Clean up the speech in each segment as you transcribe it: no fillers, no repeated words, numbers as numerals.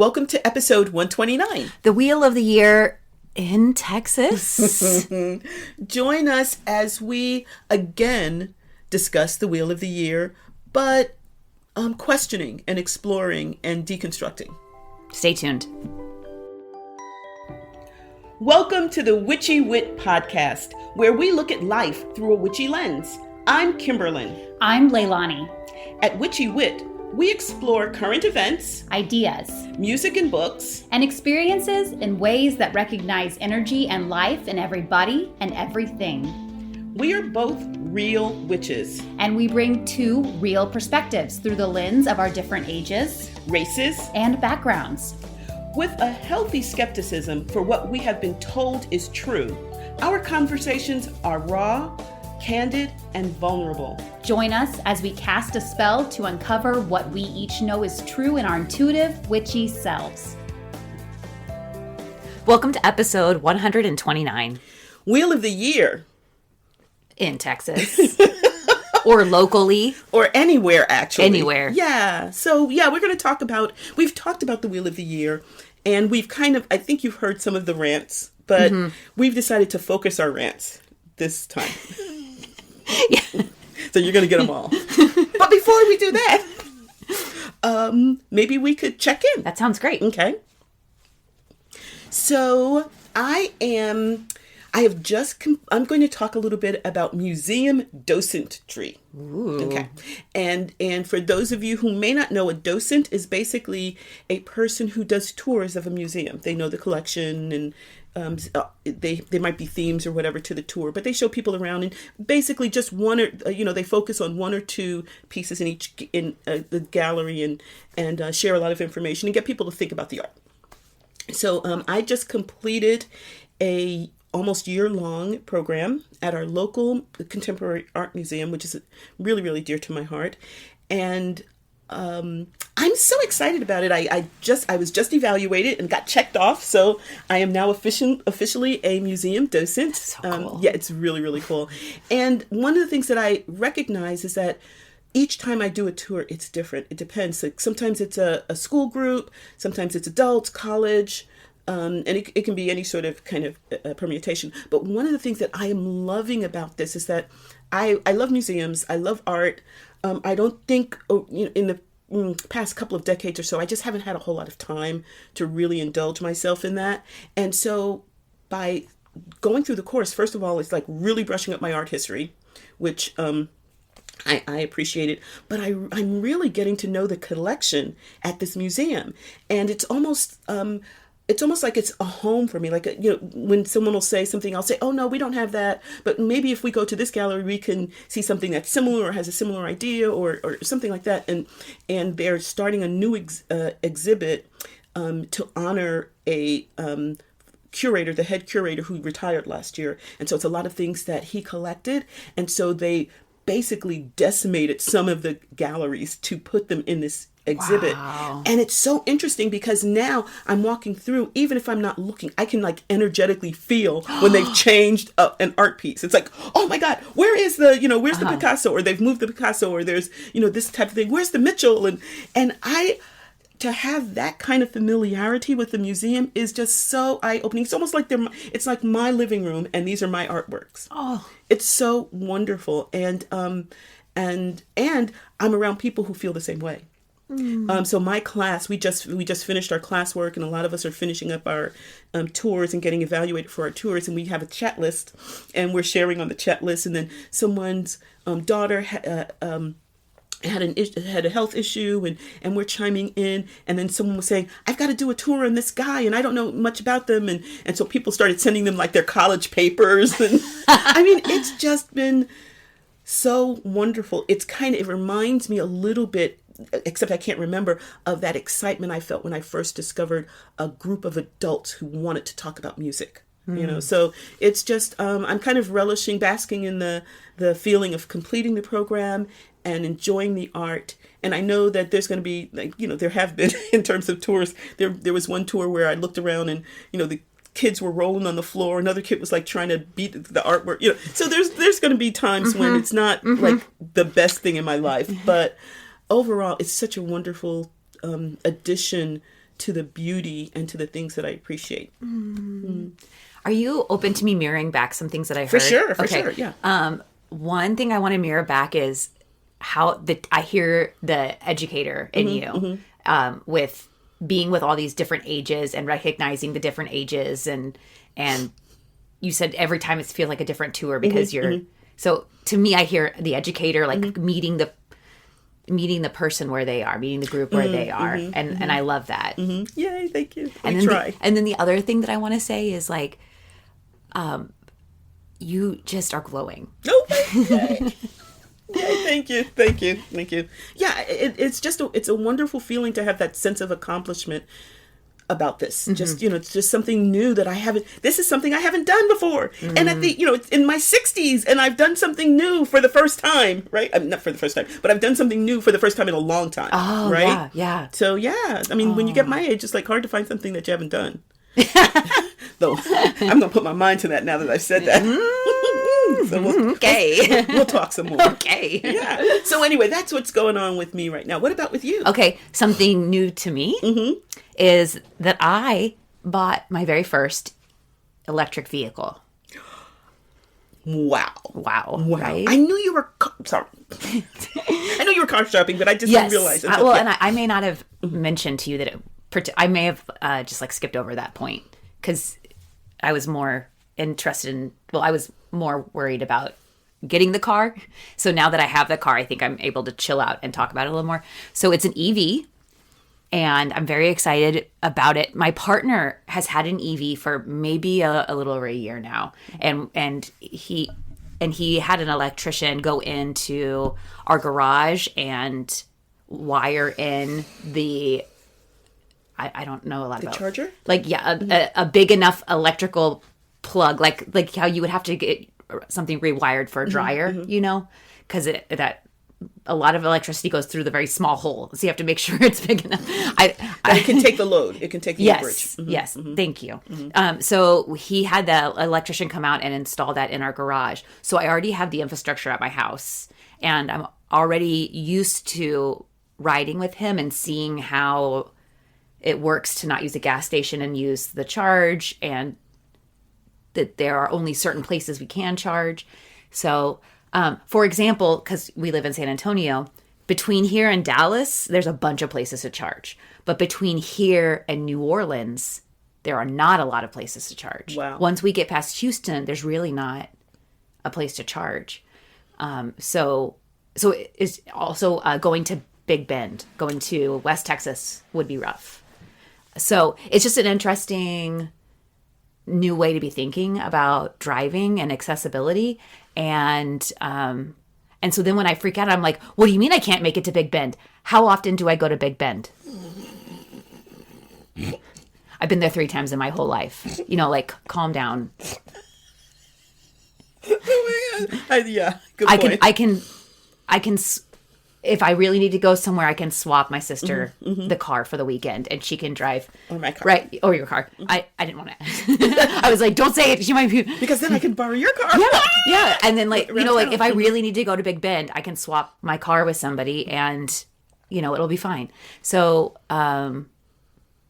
Welcome to episode 129. The Wheel of the Year in Texas. Join us as we again discuss the Wheel of the Year, but questioning and exploring and deconstructing. Stay tuned. Welcome to the Witchy Wit podcast, where we look at life through a witchy lens. I'm Kimberlyn. I'm Leilani. At Witchy Wit, we explore current events, Ideas, music and books, and experiences in ways that recognize energy and life in everybody and everything. We are both real witches. And we bring two real perspectives through the lens of our different ages, Races, and backgrounds. with a healthy skepticism for what we have been told is true. Our conversations are raw, candid, and vulnerable. Join us as we cast a spell to uncover what we each know is true in our intuitive, witchy selves. Welcome to episode 129 Wheel of the Year. in Texas. Or locally. Or anywhere, actually. Anywhere. Yeah. So, we're going to talk about, we've talked about the Wheel of the Year, and we've kind of, I think you've heard some of the rants, but we've decided to focus our rants this time. Yeah. So you're going to get them all. But before we do that, maybe we could check in. That sounds great. Okay. So I'm going to talk a little bit about museum docentry. Ooh. Okay. And for those of you who may not know, a docent is basically a person who does tours of a museum. They know the collection and they might be themes or whatever to the tour, but they show people around and basically just one or they focus on one or two pieces in the gallery and share a lot of information and get people to think about the art. So I just completed a almost year-long program at our local contemporary art museum, which is really, really dear to my heart. And I'm so excited about it. I was just evaluated and got checked off. So I am now officially a museum docent. That's so cool. Yeah, it's really, really cool. And one of the things that I recognize is that each time I do a tour, it's different. It depends. Like sometimes it's a school group, sometimes it's adults, college, and it can be any sort of kind of permutation. But one of the things that I am loving about this is that I love museums. I love art. I don't think, in the past couple of decades or so, I just haven't had a whole lot of time to really indulge myself in that. And so by going through the course, first of all, it's like really brushing up my art history, which I appreciate it, but I'm really getting to know the collection at this museum. And it's almost like it's a home for me. Like, when someone will say something, I'll say, oh, no, we don't have that. But maybe if we go to this gallery, we can see something that's similar or has a similar idea or something like that. And they're starting a new exhibit to honor a curator, the head curator who retired last year. And so it's a lot of things that he collected. And so they basically decimated some of the galleries to put them in this exhibit. Wow. And it's so interesting because now I'm walking through, even if I'm not looking, I can like energetically feel when they've changed an art piece. It's like, oh my God, where's the Picasso, or they've moved the Picasso, or there's, this type of thing. Where's the Mitchell? And to have that kind of familiarity with the museum is just so eye-opening. It's almost like it's like my living room and these are my artworks. Oh, it's so wonderful. And I'm around people who feel the same way. So my class, we just finished our classwork, and a lot of us are finishing up our tours and getting evaluated for our tours. And we have a chat list, and we're sharing on the chat list. And then someone's daughter had a health issue, and we're chiming in. And then someone was saying, I've got to do a tour on this guy, and I don't know much about them. And so people started sending them like their college papers. And I mean, it's just been so wonderful. It reminds me a little bit, except I can't remember, of that excitement I felt when I first discovered a group of adults who wanted to talk about music. So it's just, I'm kind of basking in the feeling of completing the program and enjoying the art. And I know that there's going to be, there have been, in terms of tours, there was one tour where I looked around and, the kids were rolling on the floor. Another kid was like trying to beat the artwork, So there's going to be times when it's not like the best thing in my life, but overall, it's such a wonderful addition to the beauty and to the things that I appreciate. Are you open to me mirroring back some things that I heard? For sure, yeah. One thing I want to mirror back is how I hear the educator in you with being with all these different ages and recognizing the different ages. And you said every time it feels like a different tour because you're... So to me, I hear the educator, like meeting the person where they are, meeting the group where they are. And I love that. Yay, thank you. And then the other thing that I want to say is like, you just are glowing. Oh, yay. Yay, thank you. Yeah, it's a wonderful feeling to have that sense of accomplishment about this. Just, it's just something new that this is something I haven't done before. And I think, it's in my 60s and I've done something new for the first time, right? Not for the first time, but I've done something new for the first time in a long time, right? Yeah. So yeah, I mean, when you get my age, it's like hard to find something that you haven't done. Though I'm going to put my mind to that now that I've said that. So we'll talk some more. Okay. Yeah. So anyway, that's what's going on with me right now. What about with you? Okay. Something new to me is that I bought my very first electric vehicle. Wow. Right? I knew you were sorry. I knew you were car shopping, but I just didn't realize it. And I may not have mentioned to you that I may have just like skipped over that point because I was more interested in, I was more worried about getting the car. So now that I have the car, I think I'm able to chill out and talk about it a little more. So it's an EV and I'm very excited about it. My partner has had an EV for maybe a little over a year now. And he had an electrician go into our garage and wire in the, I don't know a lot about charger. Like a big enough electrical plug, like how you would have to get something rewired for a dryer, because that a lot of electricity goes through the very small hole, so you have to make sure it's big enough. It can take the load. It can take the amperage. Yes. Thank you. So he had the electrician come out and install that in our garage. So I already have the infrastructure at my house, and I'm already used to riding with him and seeing how it works to not use a gas station and use the charge, and that there are only certain places we can charge. So, for example, because we live in San Antonio, between here and Dallas, there's a bunch of places to charge. But between here and New Orleans, there are not a lot of places to charge. Wow. Once we get past Houston, there's really not a place to charge. So it's also going to Big Bend, going to West Texas would be rough. So it's just an interesting new way to be thinking about driving and accessibility. And so then when I freak out, I'm like, what do you mean I can't make it to Big Bend? How often do I go to Big Bend? I've been there 3 times in my whole life. Like, calm down. Oh my God. Yeah, good point. I can, if I really need to go somewhere, I can swap my sister the car for the weekend, and she can drive. Or my car. Right, or your car. I didn't want to. I was like, don't say it. She might be. Because then I can borrow your car. Yeah. And then if I really need to go to Big Bend, I can swap my car with somebody, and it'll be fine. So I'm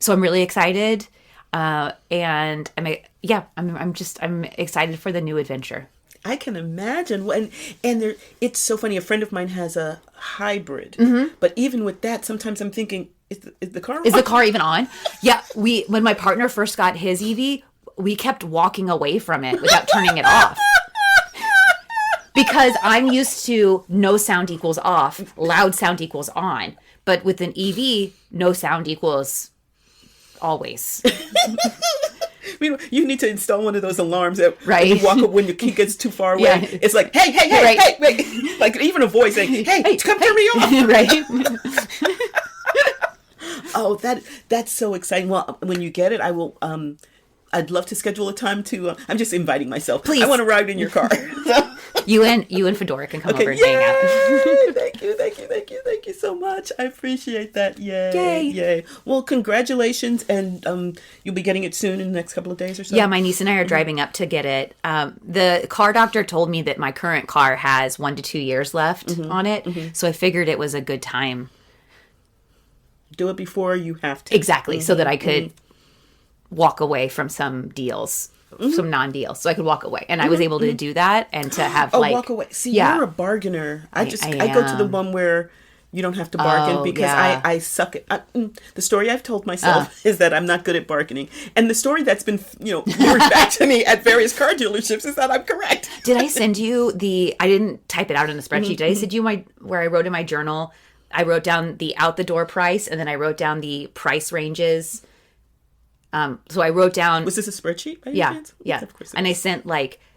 really excited, and I'm excited for the new adventure. I can imagine. And it's so funny. A friend of mine has a hybrid, but even with that, sometimes I'm thinking, is the car on? Is the car even on? Yeah. When my partner first got his EV, we kept walking away from it without turning it off. Because I'm used to no sound equals off, loud sound equals on. But with an EV, no sound equals always. You need to install one of those alarms that right. when you walk up when your key gets too far away. Yeah. It's like, hey, right. hey, wait. Like even a voice saying, hey, come turn me off. Right. Oh, that's so exciting. Well, when you get it, I will. I'd love to schedule a time to. I'm just inviting myself. Please. I want to ride in your car. You and Fedora can come over and hang out. Thank you so much. I appreciate that. Yay. Well, congratulations, and you'll be getting it soon in the next couple of days or so. Yeah, my niece and I are driving up to get it. The car doctor told me that my current car has 1 to 2 years left on it, so I figured it was a good time. Do it before you have to. Exactly. So that I could walk away from some deals, some non-deals. So I could walk away. And I was able to do that and to have walk away. See, you're a bargainer. I go to the one where you don't have to bargain because I suck at the story I've told myself is that I'm not good at bargaining. And the story that's been, mirrored back to me at various car dealerships is that I'm correct. Did I send you I didn't type it out in the spreadsheet. Did I send you where I wrote in my journal, I wrote down the out the door price and then I wrote down the price ranges. So I wrote down. Was this a spreadsheet? By Yeah. chance? Yeah. Of course. And I sent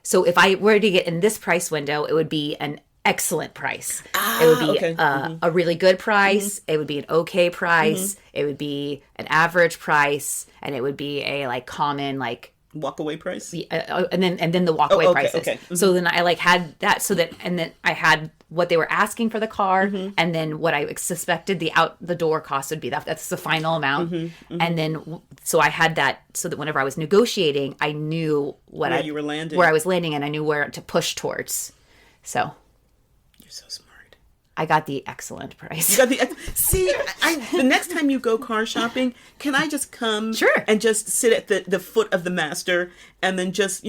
so if I were to get in this price window, it would be an excellent price. It would be a really good price. It would be an okay price. It would be an average price, and it would be a common walk away price. And then the walk away prices. Okay. So then I had that and then I had what they were asking for the car, and then what I suspected the out the door cost would be. That's the final amount. And then so I had that so that whenever I was negotiating, I knew where you were landing, where I was landing, and I knew where to push towards. So you're so smart. I got the excellent price. You got see. The next time you go car shopping, can I just come and just sit at the foot of the master and then just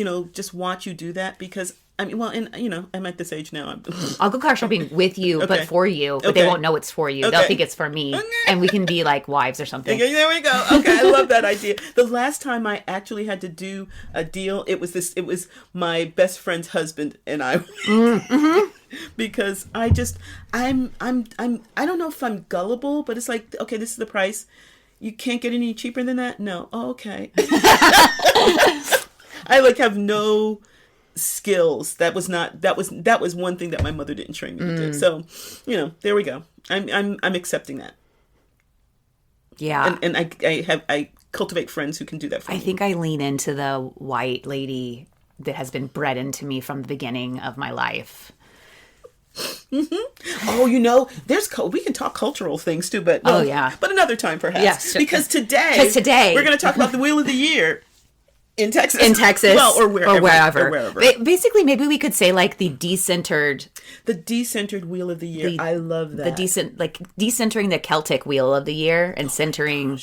watch you do that? Because I mean, I'm at this age now. I'll go car shopping with you, but for you. But they won't know it's for you. They'll think it's for me, and we can be like wives or something. Okay, there we go. Okay, I love that idea. The last time I actually had to do a deal, it was my best friend's husband and I. Because I don't know if I'm gullible, but it's like, okay, this is the price. You can't get any cheaper than that? No. Oh, okay. I have no skills. That was one thing that my mother didn't train me to do. So, there we go. I'm accepting that. Yeah. And I cultivate friends who can do that for me. I think I lean into the white lady that has been bred into me from the beginning of my life. Oh, we can talk cultural things too, but but another time perhaps. Yes, because today we're going to talk about the Wheel of the Year in Texas. Well, or wherever. Basically, maybe we could say the decentered Wheel of the Year. I love that. Decentering the Celtic Wheel of the Year and centering.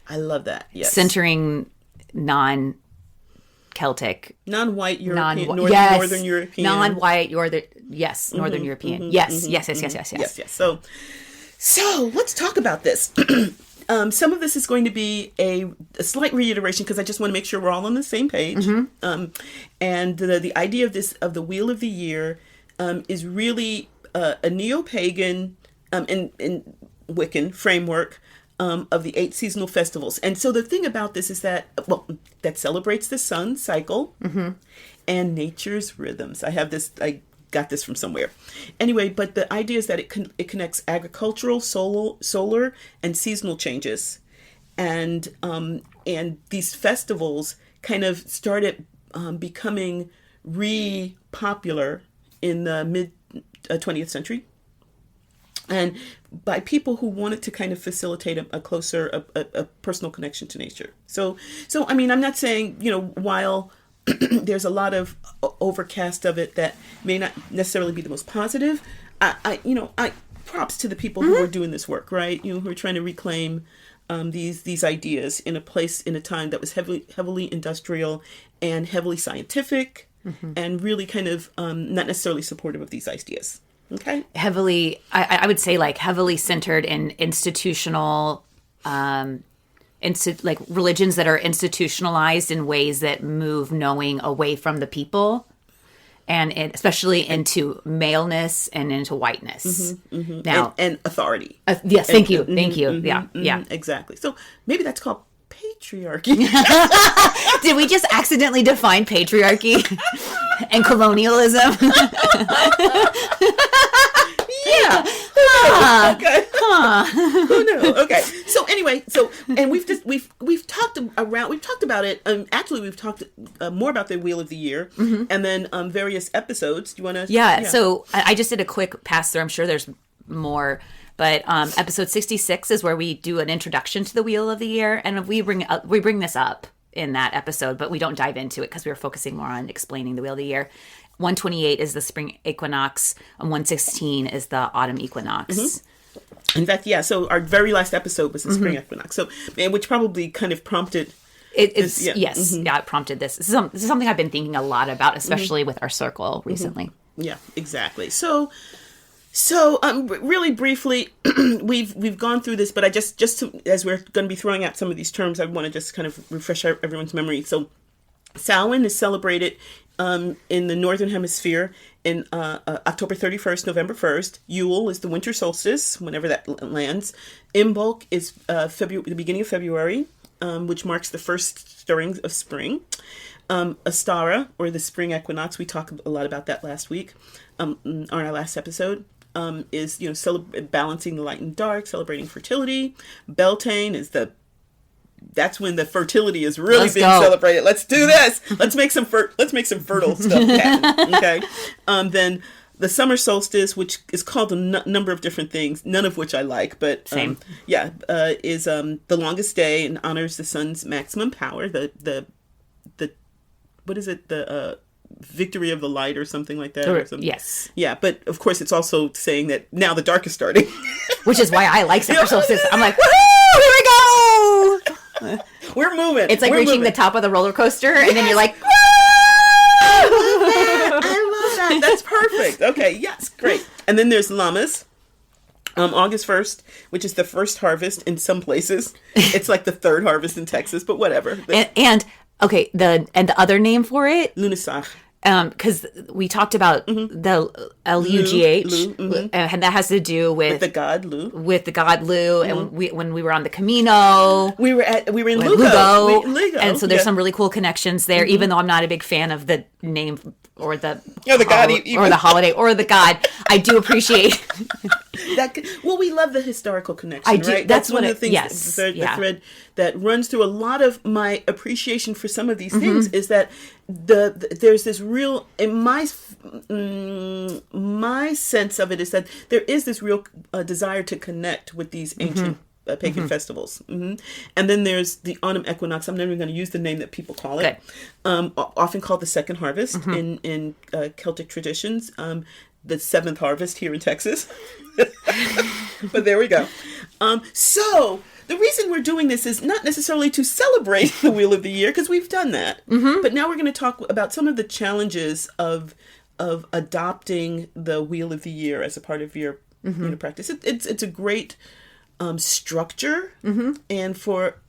I love that. Yes, centering non-Celtic, non-white European, Northern European, non-white Northern European. Yes. So let's talk about this. Some of this is going to be a slight reiteration because I just want to make sure we're all on the same page. And the idea of the Wheel of the Year is really a neo-pagan and Wiccan framework of the 8 seasonal festivals. And so the thing about this is that celebrates the sun cycle and nature's rhythms. I got this from somewhere. Anyway, but the idea is that it connects agricultural, solar, and seasonal changes. And these festivals kind of started becoming popular in the mid 20th century. And by people who wanted to kind of facilitate a closer, a personal connection to nature. So I mean, I'm not saying, while there's a lot of overcast of it that may not necessarily be the most positive, I props to the people who are doing this work, right? Who are trying to reclaim these ideas in a place, in a time that was heavily industrial and heavily scientific, and really kind of not necessarily supportive of these ideas. Okay. Heavily, I would say heavily centered in institutional, religions that are institutionalized in ways that move knowing away from the people, and especially into maleness and into whiteness. Now and authority. Yes, thank you. Yeah, exactly. So maybe that's called patriarchy. Did we just accidentally define patriarchy and colonialism? Yeah. Okay. Who knew? Okay. So anyway, and we've talked about it. Actually, we've talked more about the Wheel of the Year, and then various episodes. Do you want to? Yeah. So I just did a quick pass through. I'm sure there's more. But episode 66 is where we do an introduction to the Wheel of the Year, and we bring this up in that episode, but we don't dive into it because we were focusing more on explaining the Wheel of the Year. 128 is the spring equinox, and 116 is the autumn equinox. In fact, yeah. So our very last episode was the spring equinox. So, which probably kind of prompted. It's yes, it prompted this. This is something I've been thinking a lot about, especially with our circle recently. Yeah, exactly. So really briefly, we've gone through this, but I just as we're going to be throwing out some of these terms, I want to just kind of refresh everyone's memory. So, Samhain is celebrated in the Northern Hemisphere in October 31st, November 1st. Yule is the winter solstice, whenever that lands. Imbolc is the beginning of February, which marks the first stirrings of spring. Astara, or the spring equinox, we talked a lot about that last week on our last episode, is balancing the light and dark, celebrating fertility. Beltane is that's when the fertility is really being celebrated. Let's do this. Let's make some fertile stuff happen. Okay. Then the summer solstice, which is called a number of different things, none of which I like, but is the longest day and honors the sun's maximum power. The what is it? The victory of the light or something like that. Or something. Yes. Yeah, but of course it's also saying that now the dark is starting. Which is why I like summer solstice. I'm like, woo, here we go. We're moving. It's like reaching the top of the roller coaster, and then you're like, woo! I love that. That's perfect. Okay, yes, great. And then there's Llamas. August 1st, which is the first harvest in some places. It's like the third harvest in Texas, but whatever. And the other name for it, Lunisach. Because we talked about the LUGH, and that has to do with the god Lu. With the god Lu, and when we were on the Camino, we were in Lugo. And so there's some really cool connections there. Even though I'm not a big fan of the name or the god or the holiday or the god, I do appreciate that. Well, we love the historical connection. Right? That's one what of the things. Yes, the thread that runs through a lot of my appreciation for some of these things is that there's this real, in my sense of it is that there is this real desire to connect with these ancient pagan festivals. And then there's the autumn equinox. I'm never going to use the name that people call it. Often called the second harvest in Celtic traditions. The seventh harvest here in Texas. But there we go. So the reason we're doing this is not necessarily to celebrate the Wheel of the Year, because we've done that. But now we're going to talk about some of the challenges of adopting the Wheel of the Year as a part of your practice. It's a great structure, and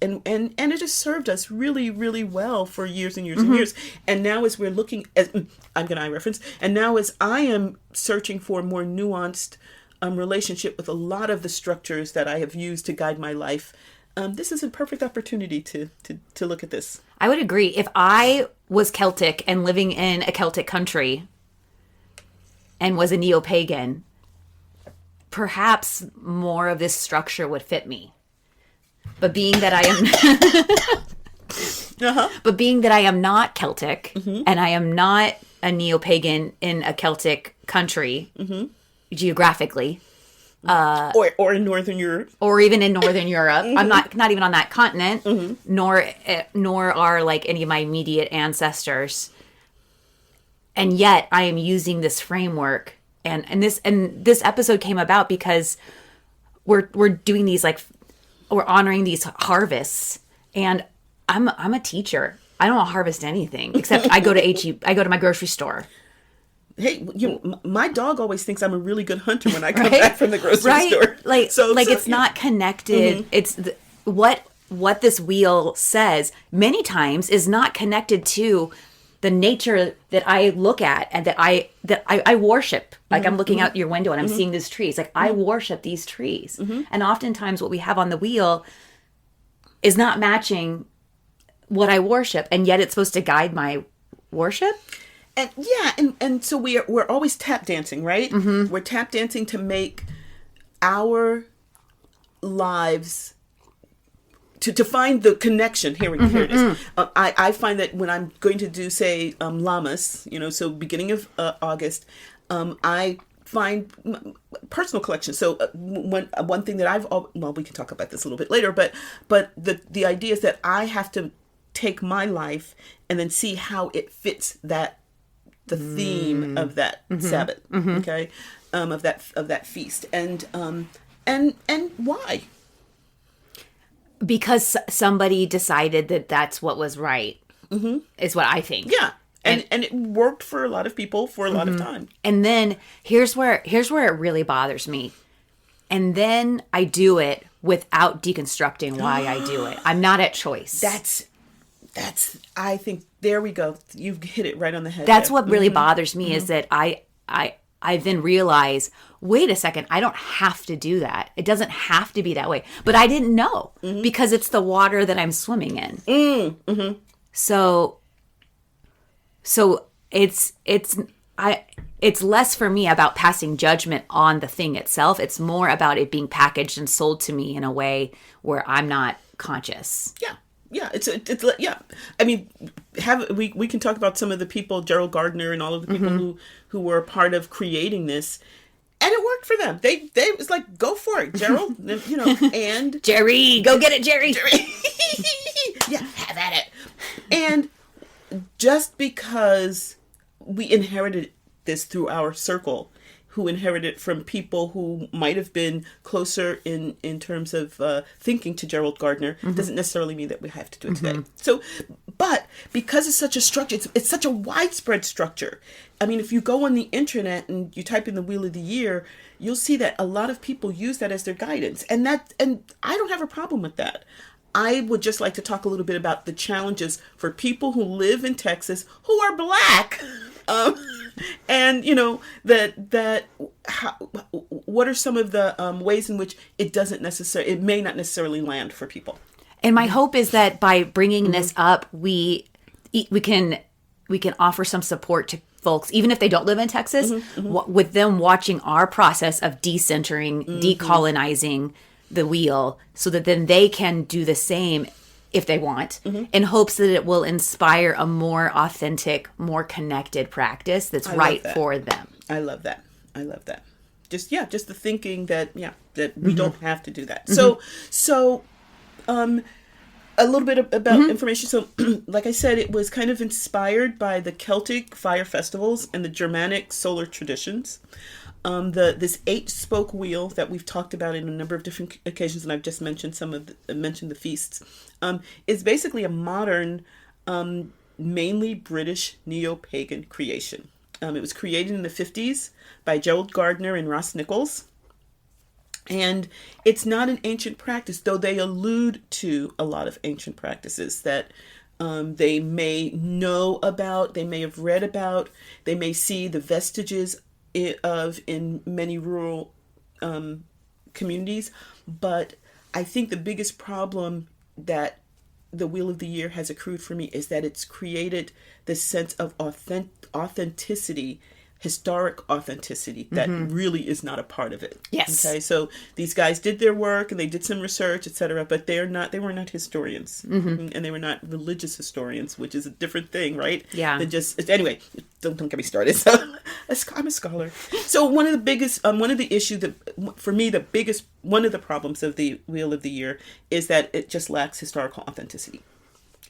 it has served us really, really well for years and years and years. And now as we're looking at, I'm going to eye reference, and now as I am searching for more nuanced relationship with a lot of the structures that I have used to guide my life, this is a perfect opportunity to look at this. I would agree. If I was Celtic and living in a Celtic country and was a neo-pagan, perhaps more of this structure would fit me. But being that I am not Celtic and I am not a neo-pagan in a Celtic country, geographically, or in Northern Europe, or even in Northern Europe, I'm not even on that continent, nor are like any of my immediate ancestors, and yet I am using this framework, and this episode came about because we're doing these, like, we're honoring these harvests, and I'm a teacher. I don't harvest anything except I go to my grocery store. Hey, my dog always thinks I'm a really good hunter when I come back from the grocery store. So it's not connected. It's what this wheel says many times is not connected to the nature that I look at and that I worship. Like I'm looking out your window and I'm seeing these trees. Like I worship these trees. And oftentimes what we have on the wheel is not matching what I worship, and yet it's supposed to guide my worship. And so we're always tap dancing, right? We're tap dancing to make our lives to find the connection. Here it is. I find that when I'm going to do, say, Llamas, so beginning of August, I find personal collection. So one thing that we can talk about this a little bit later, but the idea is that I have to take my life and then see how it fits the theme of that Sabbath, okay, of that feast, and And why? Because somebody decided that that's what was right, is what I think. Yeah. And it worked for a lot of people for a lot of time. And then here's where it really bothers me. And then I do it without deconstructing why I do it. I'm not at choice. That's I think there we go. You've hit it right on the head. That's there. what really bothers me is that I then realize, wait a second, I don't have to do that. It doesn't have to be that way. But I didn't know because it's the water that I'm swimming in. So it's less for me about passing judgment on the thing itself. It's more about it being packaged and sold to me in a way where I'm not conscious. Yeah, it's yeah. I mean, we can talk about some of the people, Gerald Gardner and all of the people who were a part of creating this, and it worked for them. They was like, go for it, Gerald. And Jerry, go get it, Jerry. Yeah, have at it. And just because we inherited this through our circle, who inherited from people who might have been closer in terms of thinking to Gerald Gardner, doesn't necessarily mean that we have to do it today. So, but because it's such a structure, it's such a widespread structure. I mean, if you go on the internet and you type in the Wheel of the Year, you'll see that a lot of people use that as their guidance. And I don't have a problem with that. I would just like to talk a little bit about the challenges for people who live in Texas who are Black. And what are some of the ways in which it may not necessarily land for people. And my hope is that by bringing this up, we can offer some support to folks, even if they don't live in Texas, with them watching our process of decentering, decolonizing the wheel, so that then they can do the same if they want, in hopes that it will inspire a more authentic, more connected practice that's right for them. I love that. Just the thinking that we don't have to do that. So a little bit about information. So like I said, it was kind of inspired by the Celtic fire festivals and the Germanic solar traditions. This 8-spoke wheel that we've talked about in a number of different occasions, and I've just mentioned mentioned the feasts, is basically a modern, mainly British neo-pagan creation. It was created in the 50s by Gerald Gardner and Ross Nichols. And it's not an ancient practice, though they allude to a lot of ancient practices that they may know about, they may have read about, they may see the vestiges of in many rural communities. But I think the biggest problem that the Wheel of the Year has accrued for me is that it's created this sense of authenticity, historic authenticity that really is not a part of it. Yes. Okay. So these guys did their work and they did some research, etc., but they were not historians, and they were not religious historians, which is a different thing, right? Yeah. Anyway, don't get me started. So I'm a scholar. So one of the biggest, one of the issues that for me, one of the problems of the Wheel of the Year is that it just lacks historical authenticity,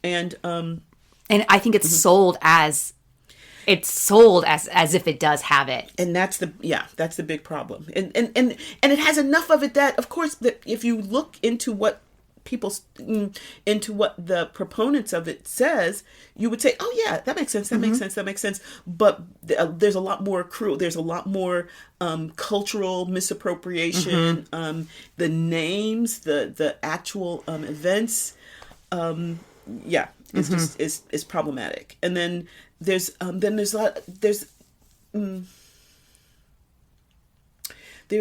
and I think it's sold as. It's sold as if it does have it, and that's the big problem. And it has enough of it that, of course, that if you look into what the proponents of it says, you would say, oh yeah, that makes sense. That makes sense. But there's a lot more accrual. There's a lot more cultural misappropriation. The names, the actual events. It's just is problematic. And then there's there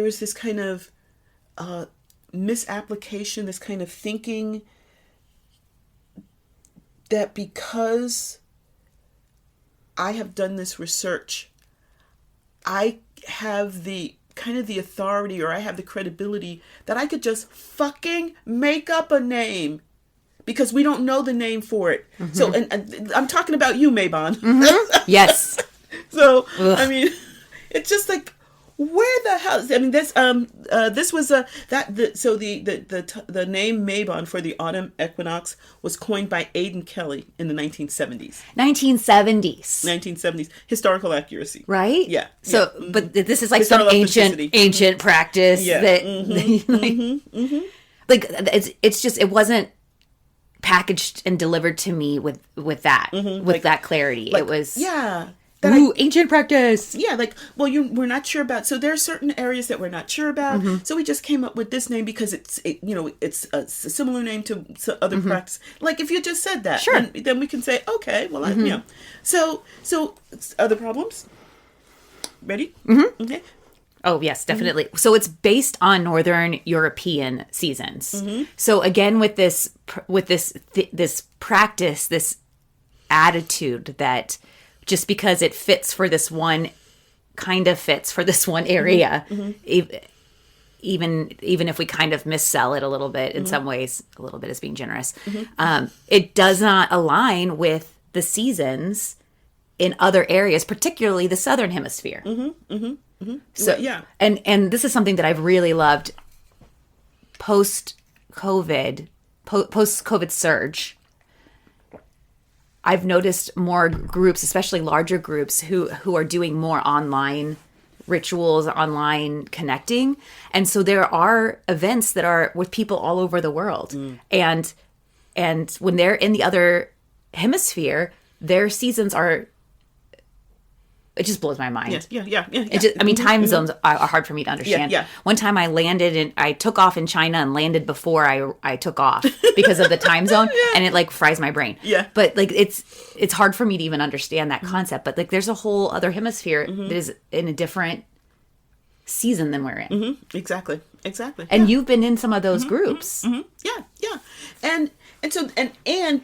is this kind of misapplication, this kind of thinking that because I have done this research, I have the kind of the authority, or I have the credibility that I could just fucking make up a name. Because we don't know the name for it. So, and I'm talking about you, Mabon. Yes. So, ugh. I mean, it's just like, where the hell? I mean, this was the name Mabon for the autumn equinox was coined by Aidan Kelly in the 1970s. 1970s. 1970s historical accuracy, right? Yeah. So, yeah. but this is like Historical some authenticity. ancient practice Yeah. that, like it's just it wasn't packaged and delivered to me with that with that clarity. It was ancient practice. Yeah, like, well, we're not sure about. So there are certain areas that we're not sure about. So we just came up with this name because it's a similar name to other practice. Like if you just said that, sure, then we can say, okay, well, So other problems. Ready? Okay. Oh yes, definitely. So it's based on Northern European seasons. So again, with this practice, this attitude that just because it fits for this one area, even if we kind of missell it a little bit in some ways, a little bit is being generous, it does not align with the seasons in other areas, particularly the Southern Hemisphere. So yeah, and this is something that I've really loved post-COVID surge. I've noticed more groups, especially larger groups, who are doing more online rituals, online connecting. And so there are events that are with people all over the world. And when they're in the other hemisphere, their seasons are, it just blows my mind. Yeah. It just, I mean, time zones are hard for me to understand. Yeah. One time I landed and I took off in China and landed before I took off because of the time zone, and it like fries my brain. Yeah. But like it's hard for me to even understand that concept. But like there's a whole other hemisphere that is in a different season than we're in. Exactly. And you've been in some of those groups. Yeah. And so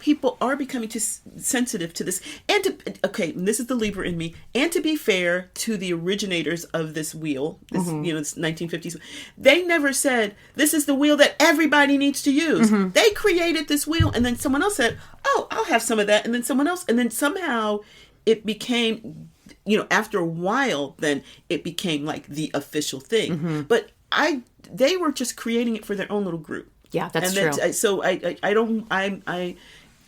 people are becoming too sensitive to this. And this is the Libra in me. And to be fair to the originators of this wheel, this 1950s, they never said this is the wheel that everybody needs to use. They created this wheel, and then someone else said, "Oh, I'll have some of that," and then someone else, and then somehow it became, after a while, then it became like the official thing. But they were just creating it for their own little group. Yeah, that's true. So I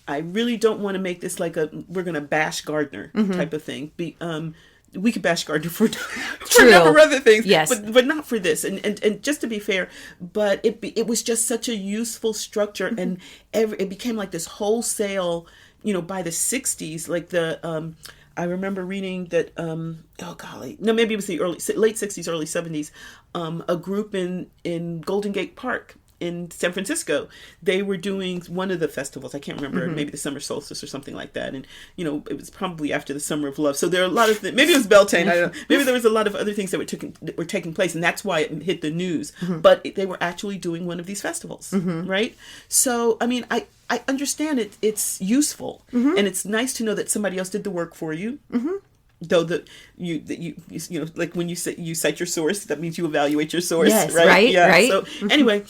really don't want to make this like we're going to bash Gardner type of thing. We could bash Gardner for a number of other things, yes, but not for this. And just to be fair, but it was just such a useful structure, and it became like this wholesale. By the 60s, like I remember reading that. Maybe it was the late 60s, early 70s. A group in Golden Gate Park in San Francisco, they were doing one of the festivals. I can't remember, maybe the summer solstice or something like that. And, it was probably after the Summer of Love. So there are a lot of things, maybe it was Beltane, I don't know. Maybe there was a lot of other things that were taking place, and that's why it hit the news. But they were actually doing one of these festivals, right? So, I mean, I understand it. It's useful, and it's nice to know that somebody else did the work for you. Though you like when you cite your source, that means you evaluate your source, yes, right? Right. So anyway.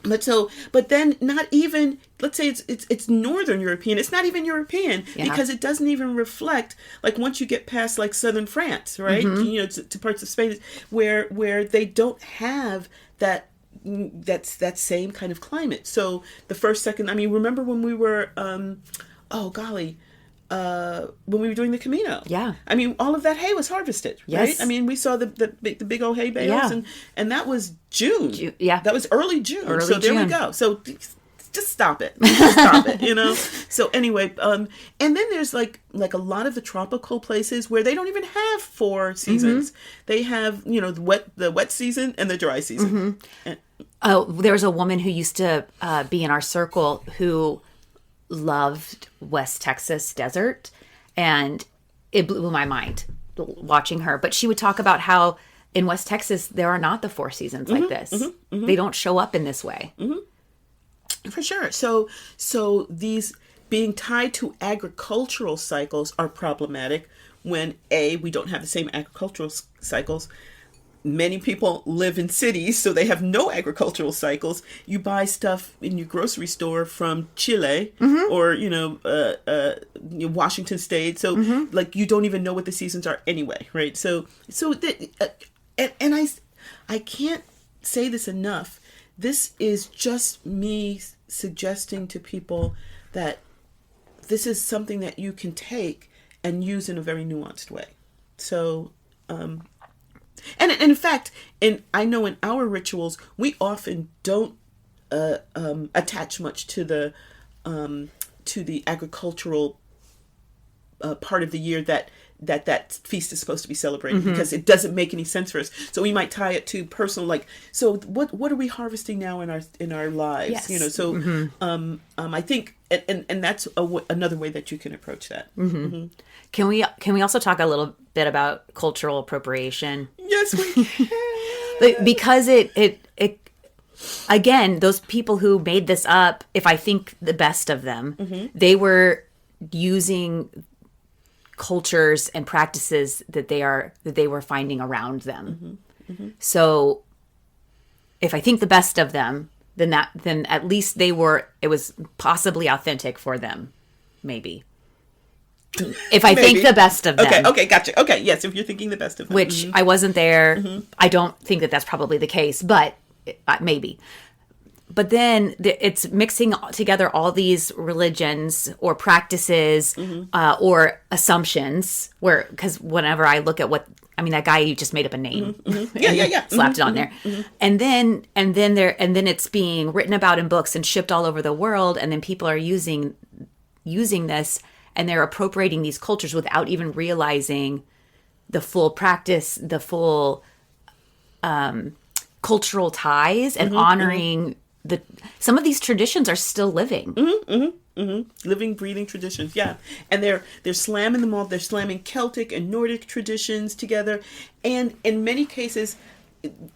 But then not even, let's say it's Northern European, it's not even European, because it doesn't even reflect, like once you get past like Southern France, right? To parts of Spain where they don't have that same kind of climate. So the first, second, I mean, remember when we were, when we were doing the Camino. Yeah. I mean, all of that hay was harvested, right? Yes. I mean, we saw the big old hay bales, and that was June. Yeah. That was early June. There we go. So just stop it. Stop it, So anyway, and then there's like a lot of the tropical places where they don't even have 4 seasons. They have, the wet season and the dry season. There was a woman who used to be in our circle who loved West Texas desert, and it blew my mind watching her. But she would talk about how in West Texas there are not the 4 seasons like this. They don't show up in this way. For sure. So these being tied to agricultural cycles are problematic when we don't have the same agricultural cycles. Many people live in cities, so they have no agricultural cycles. You buy stuff in your grocery store from Chile or, Washington State. So, like, you don't even know what the seasons are anyway, right? So and I can't say this enough. This is just me suggesting to people that this is something that you can take and use in a very nuanced way. So, and in fact, I know in our rituals, we often don't attach much to the agricultural part of the year that feast is supposed to be celebrating, because it doesn't make any sense for us. So we might tie it to personal, like, so what are we harvesting now in our lives? Yes. You know, so I think, and that's another way that you can approach that. Can we also talk a little bit about cultural appropriation? Yes, we can. Because it again, those people who made this up, if I think the best of them, they were using cultures and practices that they were finding around them. So if I think the best of them, then at least it was possibly authentic for them, maybe. If I think the best of them. Okay, gotcha. Okay, yes, if you're thinking the best of them. Which I wasn't there. I don't think that that's probably the case, but maybe. But then it's mixing together all these religions or practices or assumptions, because whenever I look at that guy, you just made up a name, yeah, slapped it on there, and then it's being written about in books and shipped all over the world, and then people are using this, and they're appropriating these cultures without even realizing the full practice, the full cultural ties, and honoring some of these traditions are still living. Living, breathing traditions, yeah. And they're slamming them all. They're slamming Celtic and Nordic traditions together. And in many cases,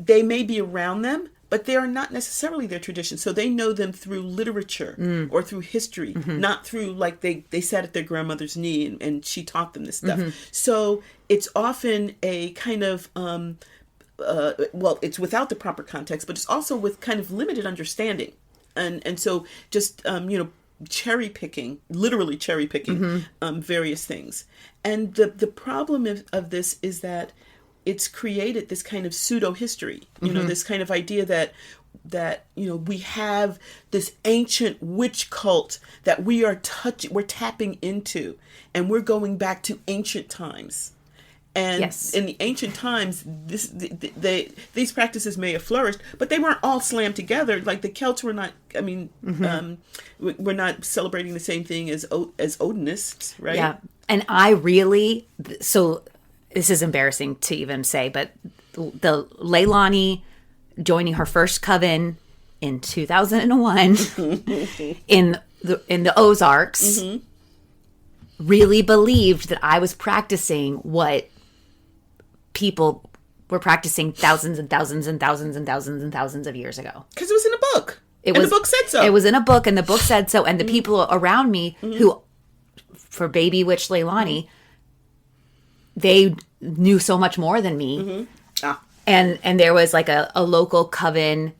they may be around them, but they are not necessarily their traditions. So they know them through literature or through history, not through, like, they sat at their grandmother's knee and she taught them this stuff. So it's often a kind of... it's without the proper context, but it's also with kind of limited understanding. And so just, literally cherry picking various things. And the problem of this is that it's created this kind of pseudo history, this kind of idea that we have this ancient witch cult that we're tapping into, and we're going back to ancient times. And in the ancient times, these practices may have flourished, but they weren't all slammed together. Like the Celts were not. I mean, we're not celebrating the same thing as Odinists, right? Yeah, and I really. So this is embarrassing to even say, but the Leilani joining her first coven in 2001 in the Ozarks really believed that I was practicing what people were practicing thousands and thousands and thousands and thousands and thousands of years ago. Because it was in a book. The book said so. It was in a book, and the book said so. And the people around me who, for baby witch Leilani, they knew so much more than me. And there was like a local coven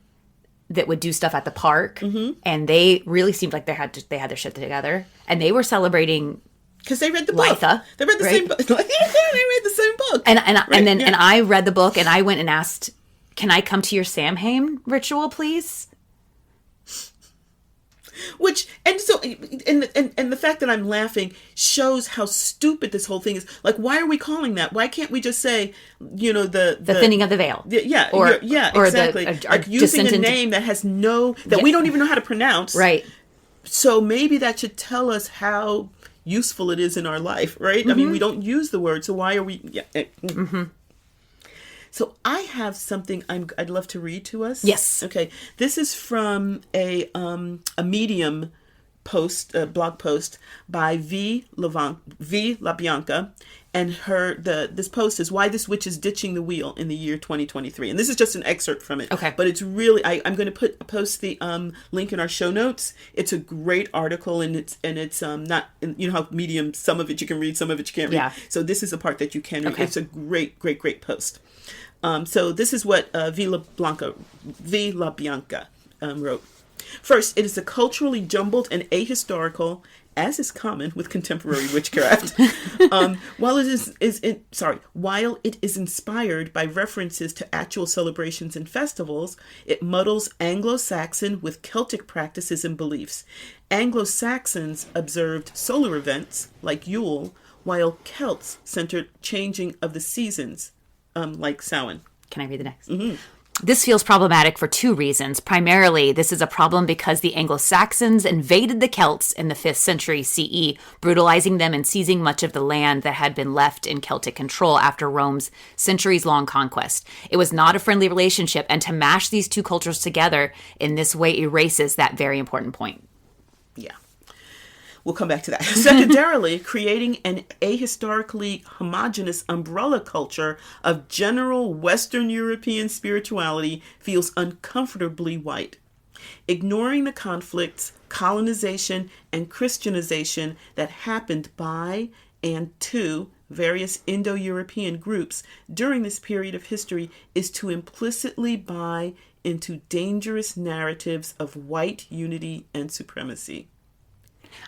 that would do stuff at the park, and they really seemed like they had their shit together, and they were celebrating. Because they read the book. Litha, they read the same book. They read the same book. And I read the book, and I went and asked, "Can I come to your Samhain ritual, please?" And the fact that I'm laughing shows how stupid this whole thing is. Like, why are we calling that? Why can't we just say, the thinning of the veil? Or exactly. Like using a name that has we don't even know how to pronounce. Right. So maybe that should tell us how useful it is in our life, right? I mean, we don't use the word, so why are we... So I have something I'd love to read to us. Yes. Okay. This is from a Medium post, blog post by V. LaBianca, and this post is "Why This Witch is Ditching the Wheel in the Year 2023." And this is just an excerpt from it. Okay. But it's really I'm going to post the link in our show notes. It's a great article, and it's not, how Medium, some of it you can read, some of it you can't read. Yeah. So this is the part that you can read. Okay. It's a great post. So this is what V. LaBianca wrote. First, it is a culturally jumbled and ahistorical, as is common with contemporary witchcraft. While it is inspired by references to actual celebrations and festivals, it muddles Anglo-Saxon with Celtic practices and beliefs. Anglo-Saxons observed solar events like Yule, while Celts centered changing of the seasons, like Samhain. Can I read the next? Mm-hmm. This feels problematic for two reasons. Primarily, this is a problem because the Anglo-Saxons invaded the Celts in the 5th century CE, brutalizing them and seizing much of the land that had been left in Celtic control after Rome's centuries-long conquest. It was not a friendly relationship, and to mash these two cultures together in this way erases that very important point. Yeah. We'll come back to that. Secondarily, creating an ahistorically homogenous umbrella culture of general Western European spirituality feels uncomfortably white. Ignoring the conflicts, colonization, and Christianization that happened by and to various Indo-European groups during this period of history is to implicitly buy into dangerous narratives of white unity and supremacy.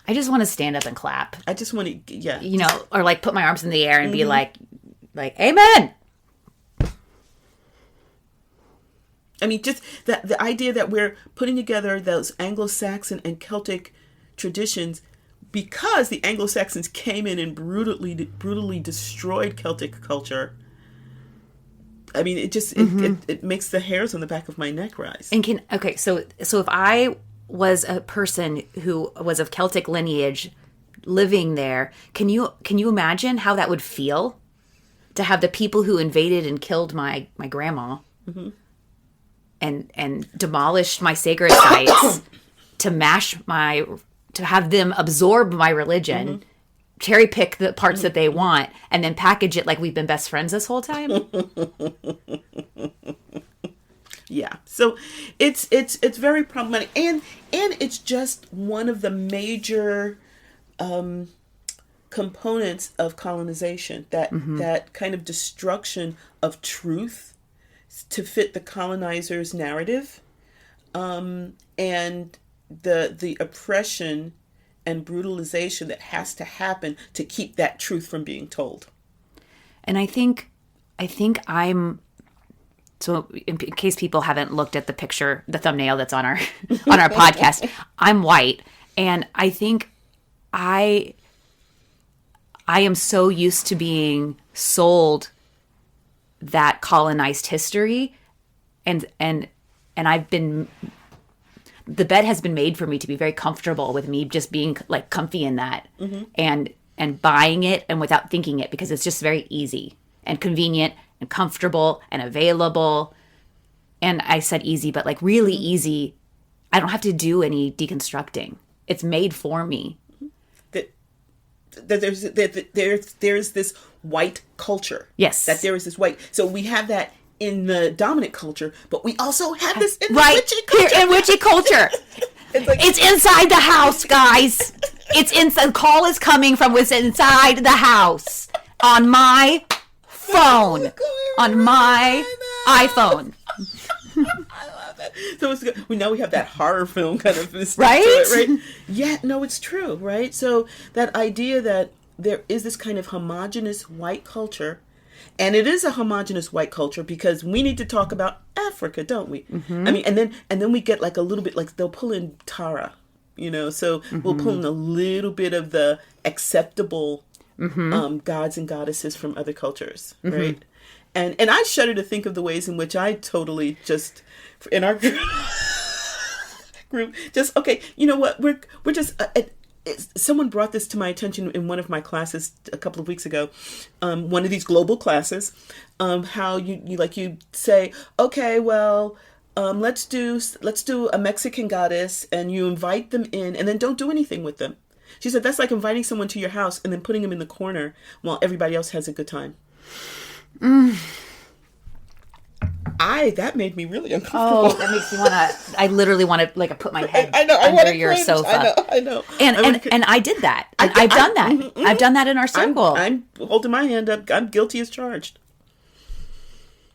I just want to stand up and clap. I just want to, yeah. You know, or like put my arms in the air and be like, amen. I mean, just the idea that we're putting together those Anglo-Saxon and Celtic traditions because the Anglo-Saxons came in and brutally destroyed Celtic culture. I mean, it just, it makes the hairs on the back of my neck rise. And so if I was a person who was of Celtic lineage living there, can you imagine how that would feel to have the people who invaded and killed my grandma and demolished my sacred sites to have them absorb my religion, cherry pick the parts that they want, and then package it like we've been best friends this whole time? Yeah, so it's very problematic, and it's just one of the major components of colonization, that kind of destruction of truth to fit the colonizer's narrative, and the oppression and brutalization that has to happen to keep that truth from being told. And I think I'm. So in case people haven't looked at the picture, the thumbnail that's on our podcast, I'm white. And I think I am so used to being sold that colonized history. And I've been, the bed has been made for me to be very comfortable with me just being like comfy in that and buying it and without thinking it, because it's just very easy and convenient and comfortable and available. And I said easy, but like really easy. I don't have to do any deconstructing. It's made for me. There's this white culture. Yes. That there is this white. So we have that in the dominant culture, but we also have this in the witchy culture. Here in witchy culture. It's inside the house, guys. It's inside. The call is coming from what's inside the house on my phone, on my iPhone. I love that. So it's good. We know we have that horror film kind of right? To it, right? Yeah, no, it's true, right? So that idea that there is this kind of homogenous white culture, and it is a homogenous white culture because we need to talk about Africa, don't we? I mean, and then we get like a little bit, like they'll pull in Tara, you know, so we'll pull in a little bit of the acceptable gods and goddesses from other cultures, right? And I shudder to think of the ways in which I totally just, in our group, just, okay, you know what, we're just, someone brought this to my attention in one of my classes a couple of weeks ago, one of these global classes, how you say, okay, well, let's do a Mexican goddess, and you invite them in and then don't do anything with them. She said, that's like inviting someone to your house and then putting them in the corner while everybody else has a good time. That made me really uncomfortable. Oh, that makes me want to, I literally want to like put my head I under your sofa. I know. And I did that. I've done that. I've done that in our circle. I'm holding my hand up. I'm guilty as charged.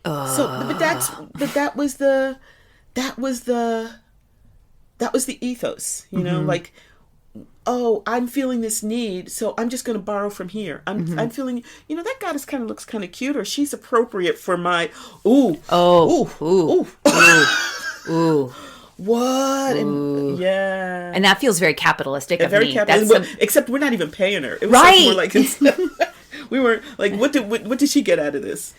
So, but that was the that was the ethos, you know, like, oh, I'm feeling this need, so I'm just going to borrow from here. I'm feeling, you know, that goddess kind of looks kind of cute, or she's appropriate for my, Ooh. What? And, yeah. And that feels very capitalistic of Very me. capitalistic. Except we're not even paying her. It was Right. more like we were like, what did she get out of this?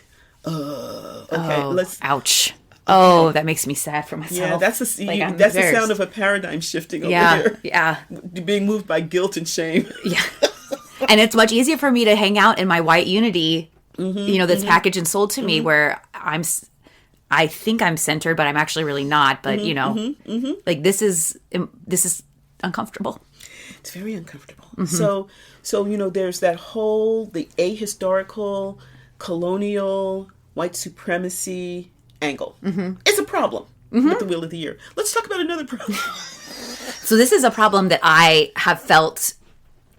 Okay, let's. Ouch. Oh, that makes me sad for myself. Yeah, that's the sound of a paradigm shifting over here. Yeah. Being moved by guilt and shame. Yeah. And it's much easier for me to hang out in my white unity, you know, that's packaged and sold to me, where I think I'm centered, but I'm actually really not. But you know, like this is uncomfortable. It's very uncomfortable. So you know, there's that whole the ahistorical, colonial, white supremacy angle. It's a problem with the Wheel of the Year. Let's talk about another problem. So this is a problem that I have felt,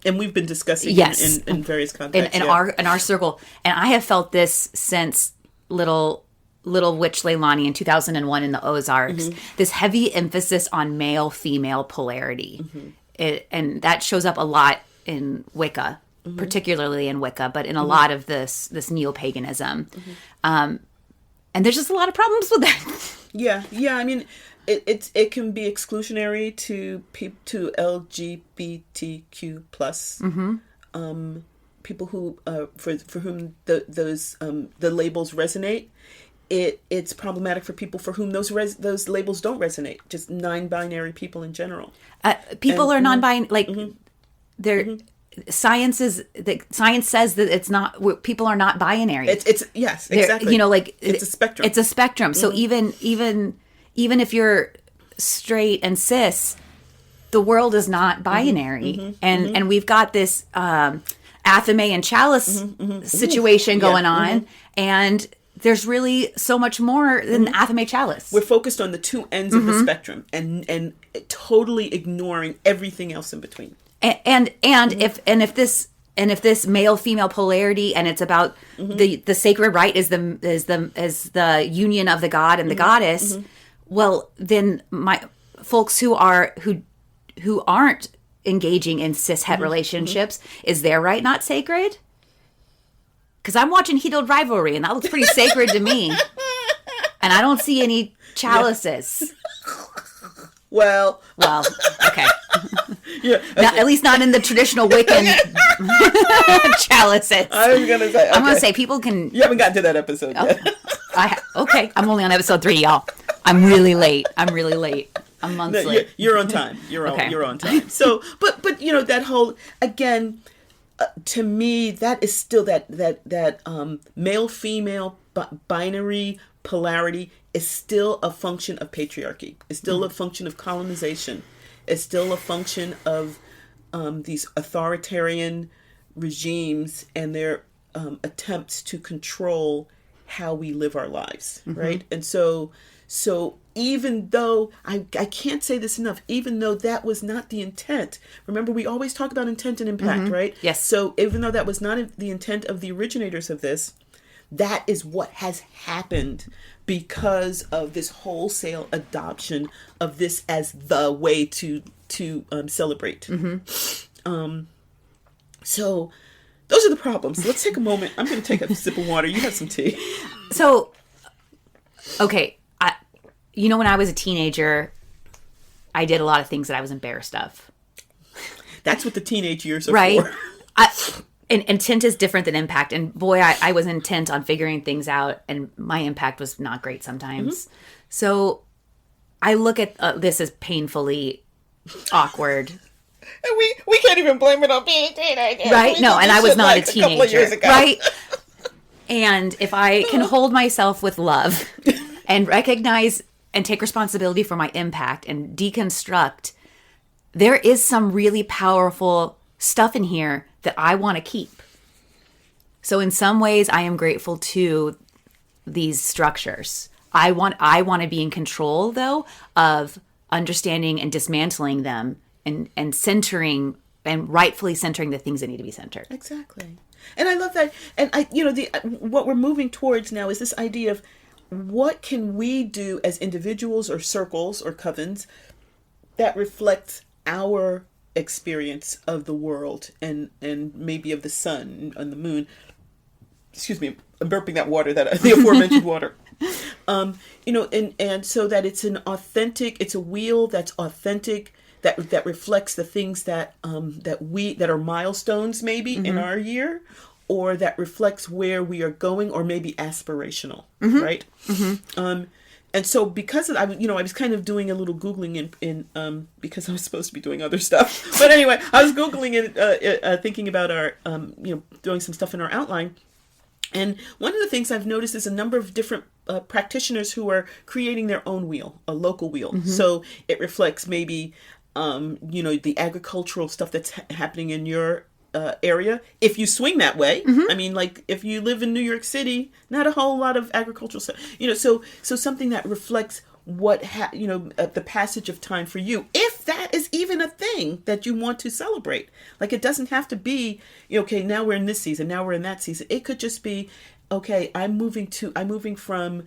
and we've been discussing in various contexts in our circle, and I have felt this since little witch Leilani in 2001 in the Ozarks. This heavy emphasis on male female polarity, and that shows up a lot in Wicca, particularly in Wicca, but in a lot of this neo-paganism. And there's just a lot of problems with that. Yeah. I mean, it can be exclusionary to LGBTQ plus people who for whom the labels resonate. It's problematic for people for whom those labels don't resonate. Just non-binary people in general. People are non-binary, like they're. Science says that it's not. People are not binary. It's yes, exactly. You know, like it's a spectrum. It's a spectrum. So even if you're straight and cis, the world is not binary. And we've got this Athame and Chalice situation going on, and there's really so much more than Athame Chalice. We're focused on the two ends of the spectrum and totally ignoring everything else in between. And if this male female polarity, and it's about the sacred right is the union of the god and the goddess, well, then my folks who aren't engaging in cis het relationships, is their right not sacred? Because I'm watching Heated Rivalry, and that looks pretty sacred to me, and I don't see any chalices. Well, okay. Yeah, at least not in the traditional Wiccan chalices. I was gonna say. Okay. I'm gonna say people can. You haven't gotten to that episode yet. Okay, I'm only on episode 3, y'all. I'm really late. I'm months late. You're on time. You're on time. So, but you know, that whole again, to me, that is still that male female binary polarity is still a function of patriarchy. It's still a function of colonization. It's still a function of these authoritarian regimes and their attempts to control how we live our lives, right? And so even though, I can't say this enough, even though that was not the intent, remember we always talk about intent and impact, right? Yes. So even though that was not the intent of the originators of this, that is what has happened because of this wholesale adoption of this as the way to celebrate. So those are the problems. Let's take a moment. I'm going to take a sip of water. You have some tea. So, okay. When I was a teenager, I did a lot of things that I was embarrassed of. That's what the teenage years are right? for. And intent is different than impact. And boy, I was intent on figuring things out, and my impact was not great sometimes. So I look at this as painfully awkward. And we can't even blame it on being a teenager. Right? No, and I was not a teenager. Couple of years ago. Right? And if I can hold myself with love and recognize and take responsibility for my impact and deconstruct, there is some really powerful stuff in here that I want to keep. So in some ways, I am grateful to these structures. I want to be in control, though, of understanding and dismantling them and centering and rightfully centering the things that need to be centered. Exactly. And I love that. And what we're moving towards now is this idea of what can we do as individuals or circles or covens that reflects our experience of the world and maybe of the sun and the moon. Excuse me, I'm burping that water, that the aforementioned water. And so that it's it's a wheel that's authentic, that reflects the things that are milestones maybe in our year, or that reflects where we are going, or maybe aspirational, right? And so because of, I was kind of doing a little Googling in because I was supposed to be doing other stuff. But anyway, I was Googling it, thinking about our, doing some stuff in our outline. And one of the things I've noticed is a number of different practitioners who are creating their own wheel, a local wheel. So it reflects maybe, the agricultural stuff that's happening in your area, if you swing that way. I mean, like if you live in New York City, not a whole lot of agricultural stuff, so something that reflects what the passage of time for you, if that is even a thing that you want to celebrate. Like, it doesn't have to be, okay, now we're in this season, now we're in that season. It could just be, okay, I'm moving from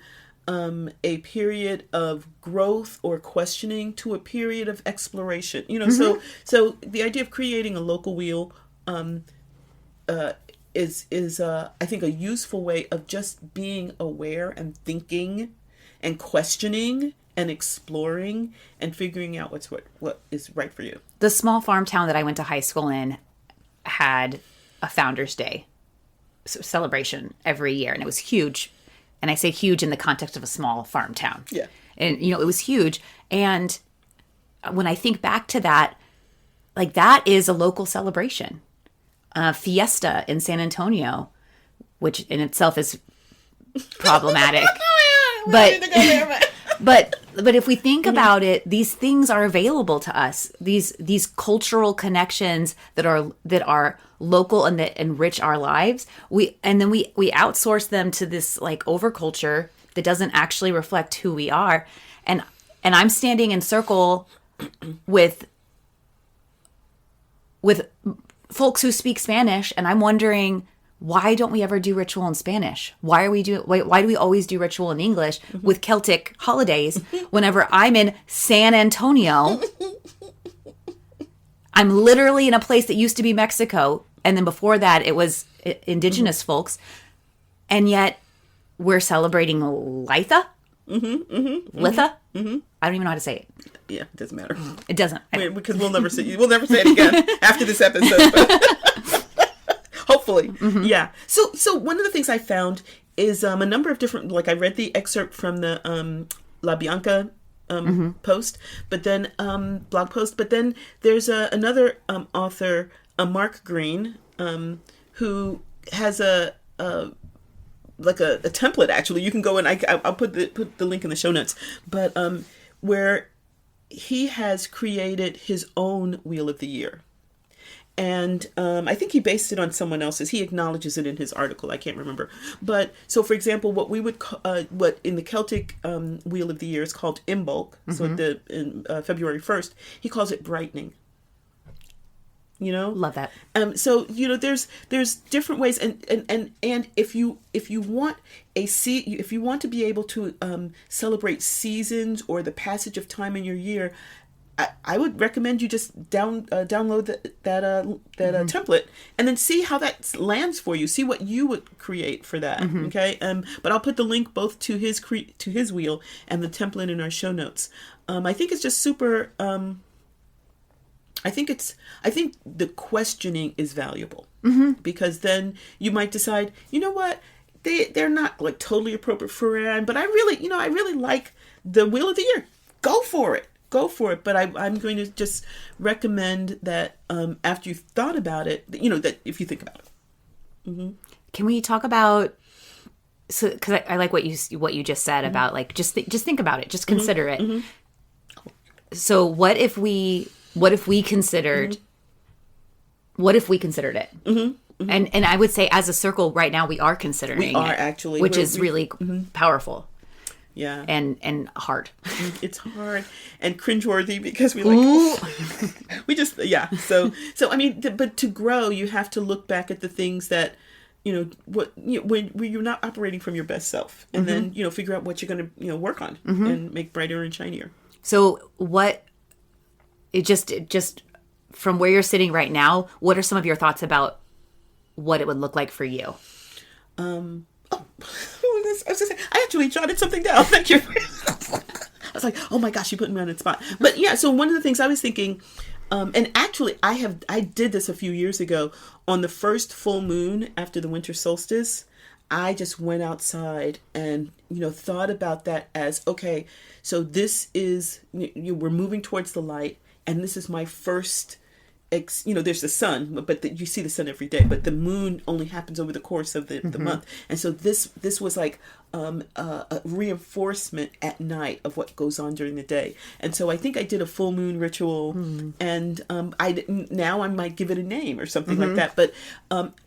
a period of growth or questioning to a period of exploration. So the idea of creating a local wheel is I think a useful way of just being aware and thinking and questioning and exploring and figuring out what is right for you. The small farm town that I went to high school in had a Founders Day celebration every year, and it was huge. And I say huge in the context of a small farm town. Yeah. And, it was huge. And when I think back to that, like, that is a local celebration. Fiesta in San Antonio, which in itself is problematic. But if we think about it, these things are available to us. These cultural connections that are local and that enrich our lives. We outsource them to this like overculture that doesn't actually reflect who we are. And I'm standing in circle with folks who speak Spanish, and I'm wondering, why don't we ever do ritual in Spanish? Why do we always do ritual in English with Celtic holidays whenever I'm in San Antonio? I'm literally in a place that used to be Mexico, and then before that it was indigenous folks, and yet we're celebrating Litha? Litha? I don't even know how to say it. Yeah, it doesn't matter. It doesn't. Because we'll never say it again after this episode. Hopefully. Yeah. So one of the things I found is a number of different, like I read the excerpt from the La Bianca post, but then blog post, but then there's another author, Mark Green, who has a template. Actually, you can go and I'll put the link in the show notes, but where he has created his own Wheel of the Year. And I think he based it on someone else's. He acknowledges it in his article. I can't remember. But so, for example, what we would what in the Celtic Wheel of the Year is called Imbolc. So in February 1st, he calls it brightening. Love that. So there's different ways, and if you want if you want to be able to celebrate seasons or the passage of time in your year, I would recommend you just download that template and then see how that lands for you. See what you would create for that. Okay. But I'll put the link both to his wheel and the template in our show notes. I think it's just super. I think the questioning is valuable because then you might decide, you know what, they're not like totally appropriate for Iran, but I really like the Wheel of the Year. Go for it. But I'm going to just recommend that after you've thought about it, that if you think about it. Can we talk about? So, because I like what you just said about like just think about it, just consider it. So what if we considered it? And I would say as a circle right now we are considering we are it, actually, which is really powerful. Yeah. And hard. It's hard and cringeworthy because we like we just So I mean, but to grow, you have to look back at the things that when you're not operating from your best self, and then figure out what you're going to work on and make brighter and shinier. So what it just from where you're sitting right now, what are some of your thoughts about what it would look like for you? I was gonna say, I actually jotted something down. Thank you. I was like, oh my gosh, you put me on the spot. But yeah, so one of the things I was thinking, and actually I did this a few years ago on the first full moon after the winter solstice. I just went outside and, thought about that as, okay, so this is, we're moving towards the light, and this is my first, there's the sun, but you see the sun every day, but the moon only happens over the course of the month. And so this was like a reinforcement at night of what goes on during the day. And so I think I did a full moon ritual, and now I might give it a name or something like that. But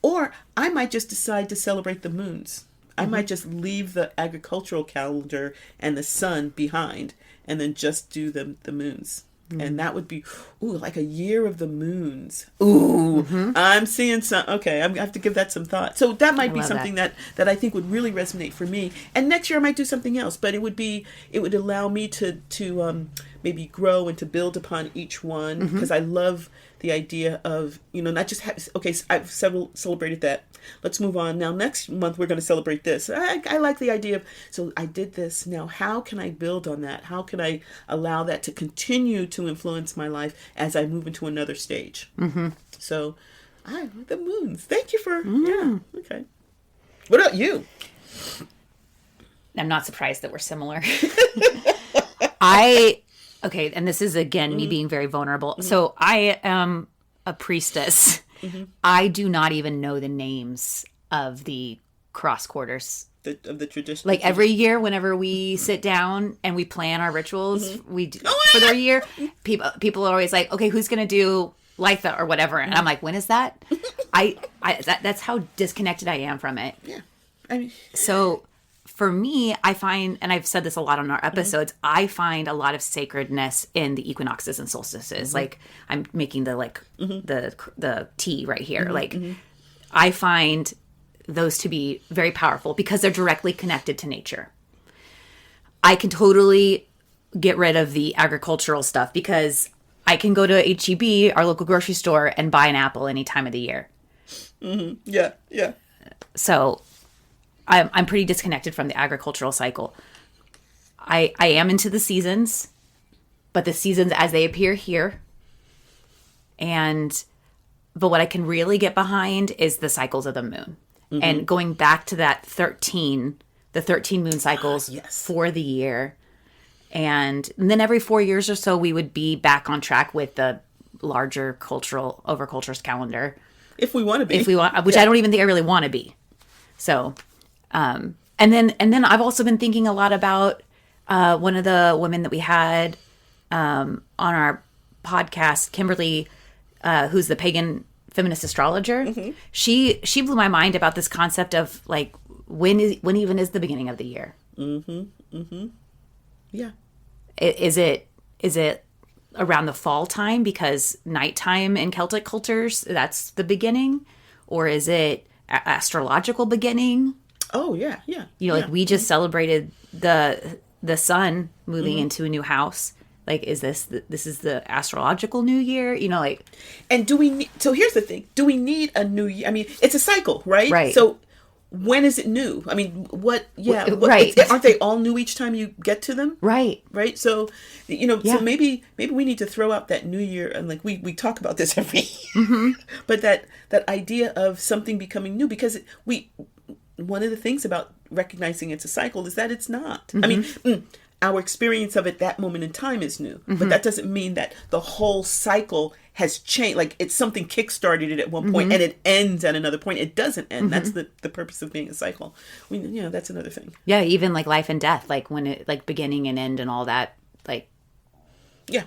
or I might just decide to celebrate the moons. I might just leave the agricultural calendar and the sun behind, and then just do the moons. And that would be, like a year of the moons. I'm seeing some, okay, I have to give that some thought. So that might be something that I think would really resonate for me. And next year I might do something else, but it would allow me to maybe grow and to build upon each one, because I love the idea of, not just I've celebrated that. Let's move on. Now, next month, we're going to celebrate this. I like the idea of, so I did this. Now, how can I build on that? How can I allow that to continue to influence my life as I move into another stage? So, the moons. Thank you for, yeah, okay. What about you? I'm not surprised that we're similar. Okay, and this is, again, me being very vulnerable. So I am a priestess. I do not even know the names of the cross quarters. Of the tradition. Like every year, whenever we sit down and we plan our rituals, we do, for the year, people are always like, okay, who's going to do Litha or whatever? And I'm like, when is that? That's how disconnected I am from it. Yeah. I mean, so for me, I find, and I've said this a lot on our episodes, I find a lot of sacredness in the equinoxes and solstices. Like I'm making the tea right here. I find those to be very powerful because they're directly connected to nature. I can totally get rid of the agricultural stuff because I can go to HEB, our local grocery store, and buy an apple any time of the year. Yeah. So I'm pretty disconnected from the agricultural cycle. I am into the seasons, but the seasons as they appear here. But what I can really get behind is the cycles of the moon. And going back to that the 13 moon cycles for the year. And then every 4 years or so, we would be back on track with the larger culture's calendar. If we want to be. Which I don't even think I really want to be. So, and then I've also been thinking a lot about one of the women that we had on our podcast, Kimberly, who's the pagan feminist astrologer. She blew my mind about this concept of like when even is the beginning of the year. Yeah. Is it around the fall time because nighttime in Celtic cultures that's the beginning, or is it astrological beginning? Oh yeah. Like we just celebrated the sun moving into a new house. Like, is this is the astrological new year? And do we need, so here's the thing. Do we need a new year? I mean, it's a cycle, right? Right. So when is it new? I mean, right. Aren't they all new each time you get to them? Right. Right. So, so maybe we need to throw out that new year, and like we talk about this every year, but that idea of something becoming new, because one of the things about recognizing it's a cycle is that it's not. I mean, our experience of it that moment in time is new, but that doesn't mean that the whole cycle has changed. Like it's something kickstarted it at one point and it ends at another point. It doesn't end. That's the purpose of being a cycle. That's another thing. Yeah, even like life and death, like when it like beginning and end and all that. Like, yeah,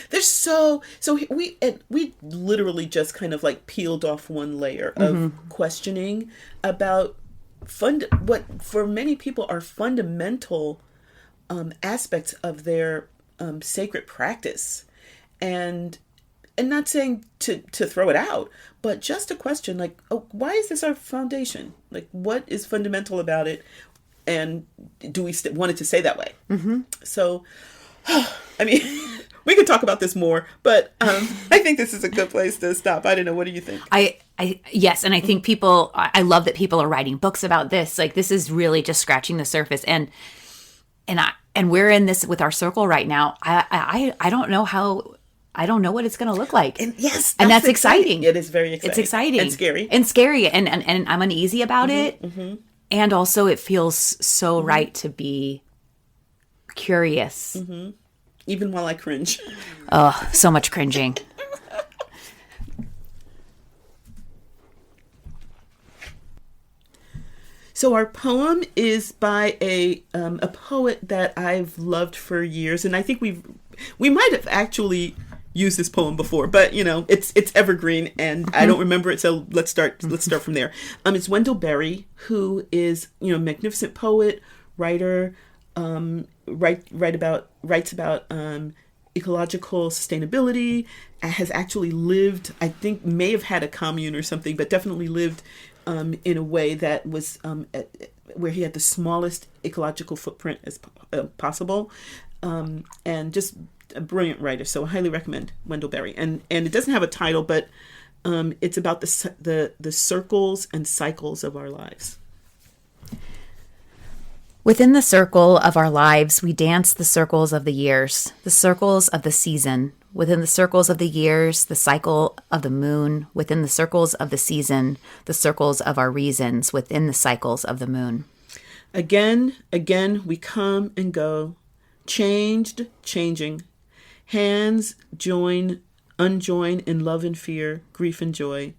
there's so we literally just kind of like peeled off one layer of questioning about what for many people are fundamental aspects of their sacred practice, and not saying to throw it out, but just a question like, why is this our foundation? Like, what is fundamental about it, and do we want it to stay that way? So, I mean, We could talk about this more, but I think this is a good place to stop. I don't know. What do you think? Yes, and I think I love that people are writing books about this. Like, this is really just scratching the surface, and we're in this with our circle right now. I don't know how. I don't know what it's going to look like. And yes, and that's exciting. It is very exciting. It's exciting and scary, and I'm uneasy about it. Mm-hmm. And also, it feels so right to be curious, even while I cringe. Oh, so much cringing. So our poem is by a poet that I've loved for years, and I think we might have actually used this poem before, but it's evergreen, and I don't remember it. So let's start from there. It's Wendell Berry, who is magnificent poet, writer, writes about ecological sustainability. Has actually lived, I think, may have had a commune or something, but definitely lived in a way that was where he had the smallest ecological footprint as possible, and just a brilliant writer. So I highly recommend Wendell Berry. And it doesn't have a title, but it's about the circles and cycles of our lives. Within the circle of our lives, we dance the circles of the years, the circles of the season. Within the circles of the years, the cycle of the moon. Within the circles of the season, the circles of our reasons. Within the cycles of the moon. Again, we come and go, changed, changing. Hands join, unjoin in love and fear, grief and joy.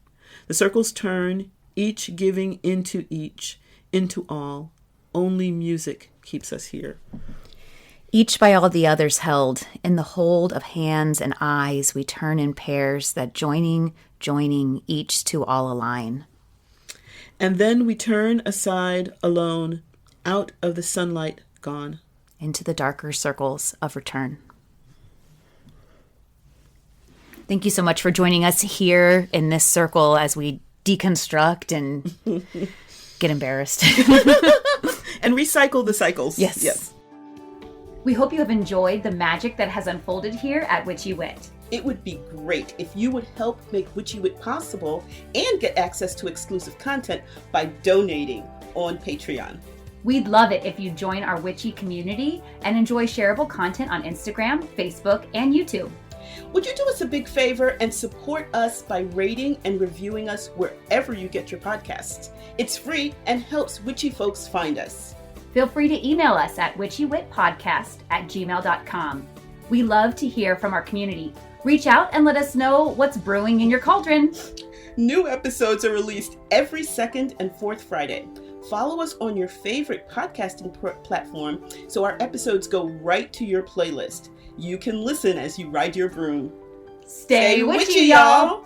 The circles turn, each giving into each, into all. Only music keeps us here. Each by all the others held, in the hold of hands and eyes, we turn in pairs that joining, each to all align. And then we turn aside alone, out of the sunlight gone. Into the darker circles of return. Thank you so much for joining us here in this circle as we deconstruct and get embarrassed. And recycle the cycles. Yes. We hope you have enjoyed the magic that has unfolded here at Witchy Wit. It would be great if you would help make Witchy Wit possible and get access to exclusive content by donating on Patreon. We'd love it if you join our Witchy community and enjoy shareable content on Instagram, Facebook, and YouTube. Would you do us a big favor and support us by rating and reviewing us wherever you get your podcasts? It's free and helps witchy folks find us. Feel free to email us at witchywitpodcast@gmail.com. We love to hear from our community. Reach out and let us know what's brewing in your cauldron. New episodes are released every second and fourth Friday. Follow us on your favorite podcasting platform so our episodes go right to your playlist. You can listen as you ride your broom. Stay witchy, y'all!